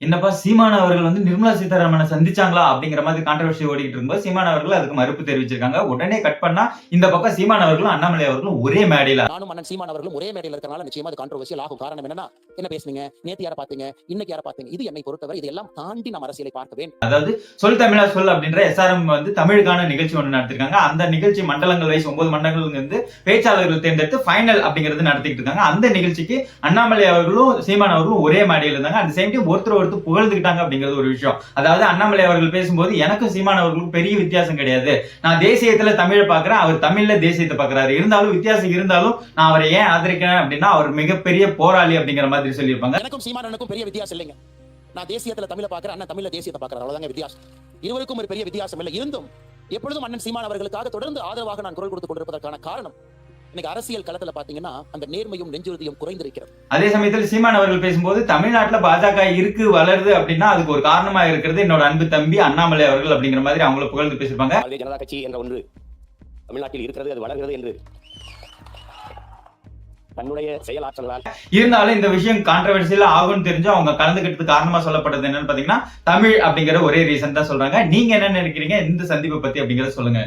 என்னப்பா சீமான் அவர்கள் வந்து நிர்மலா சீதாராமனை சந்திச்சாங்களா? அப்படிங்கிற மாதிரி கான்ட்ரோவர்சி ஓடிட்டு இருக்கும்போது, சீமான் அவர்கள் அதுக்கு மறுப்பு தெரிவிச்சிருக்காங்க. உடனே கட் பண்ணா, இந்த பக்கம் சீமான் அவர்களும், அண்ணாமலை அவர்களும் ஒரே மேடையில. நானும் அண்ணன் சீமான் அவர்களும் ஒரே மேடையில இருக்கறனால நிச்சயமா அது கான்ட்ரோவர்சியல் ஆகும். காரணம் என்னன்னா, என்ன பேசுனீங்க? நேத்து யார பாத்தீங்க? இன்னைக்கு யார பாத்தீங்க? இது என்னை பொறுத்தவரை இதெல்லாம் தாண்டி நாம் அரசியலை பார்க்க வேண்டும். அதாவது சொல் தமிழா சொல் அப்படின்ற எஸ்ஆர்எம் வந்து தமிழுக்கான நிகழ்ச்சி ஒன்று நடத்திருக்காங்க. அந்த நிகழ்ச்சி மண்டலங்கள் வைஸ் 9 மண்டலங்கள் இருந்து பேச்சாளர்கள் தேர்ந்தெடுத்து ஃபைனல் அப்படிங்கிறது நடத்திட்டு இருக்காங்க. அந்த நிகழ்ச்சிக்கு அண்ணாமலை அவர்களும் சீமான் அவர்களும் ஒரே மேடையில் இருந்தாங்க. அந்த சேம் டைம் ஒருத்தர் புகழ்ந்துக்கிட்டாங்க அப்படிங்கிறது ஒரு விஷயம். அதாவது அண்ணாமலை அவர்கள் பேசும்போது எனக்கும் சீமான் அவர்களுக்கும் பெரிய வித்தியாசம் கிடையாது. நான் தேசியத்துல தமிழை பாக்குறேன், அவர் தமிழ்ல தேசியத்தை பாக்குறாரு. இருந்தாலும் வித்தியாசம் இருந்தாலும் நான் அவரை ஏன் ஆதரிக்கிறேன் அப்படின்னா அவர் மிகப்பெரிய போராளி அப்படிங்கிற மாதிரி சொல்லியிருப்பாங்க. எனக்கும் சீமானுக்கும் பெரிய வித்தியாசம் இல்லைங்க. நான் தேசியத்துல தமிழை பாக்குறேன், அண்ணன் தமிழ்ல தேசியத்தை பாக்குறாரு. அவ்வளவுதாங்க வித்தியாசம். இருவருக்கும் ஒரு பெரிய வித்தியாசம் இல்லை. இருந்தும் எப்பொழுதும் அண்ணன் சீமான் அவர்களுக்காக தொடர்ந்து ஆதரவாக நான் குரல் கொடுத்துக் கொண்டிருப்பதற்கான காரணம் இன்னைக்கு அரசியல் களத்துல பாத்தீங்கன்னா அந்த நேர்மையும் நெஞ்சுறுதியும் குறைந்திருக்கிறது. அதே சமயத்தில் சீமான் அவர்கள் பேசும்போது தமிழ்நாட்டுல பாஜக இருக்கு வளருது அப்படின்னா அதுக்கு ஒரு காரணமா இருக்கிறது என்னோட அன்பு தம்பி அண்ணாமலை அவர்கள் அப்படிங்கிற மாதிரி அவங்கள புகழ்ந்து பேசிருப்பாங்க. பாரதிய ஜனதா கட்சி என்ற ஒன்று தமிழ்நாட்டில் இருக்கிறது, அது வளர்கிறது என்று தன்னுடைய செயலாற்றலால். இருந்தாலும் இந்த விஷயம் கான்ட்ரோவர்சியலா ஆகும்னு தெரிஞ்சு அவங்க கலந்துக்கிட்டது காரணமா சொல்லப்பட்டது என்னன்னு பாத்தீங்கன்னா தமிழ் அப்படிங்கிற ஒரே ரீசன் தான் சொல்றாங்க. நீங்க என்ன நினைக்கிறீங்க இந்த சந்திப்பை பத்தி அப்படிங்கறத சொல்லுங்க.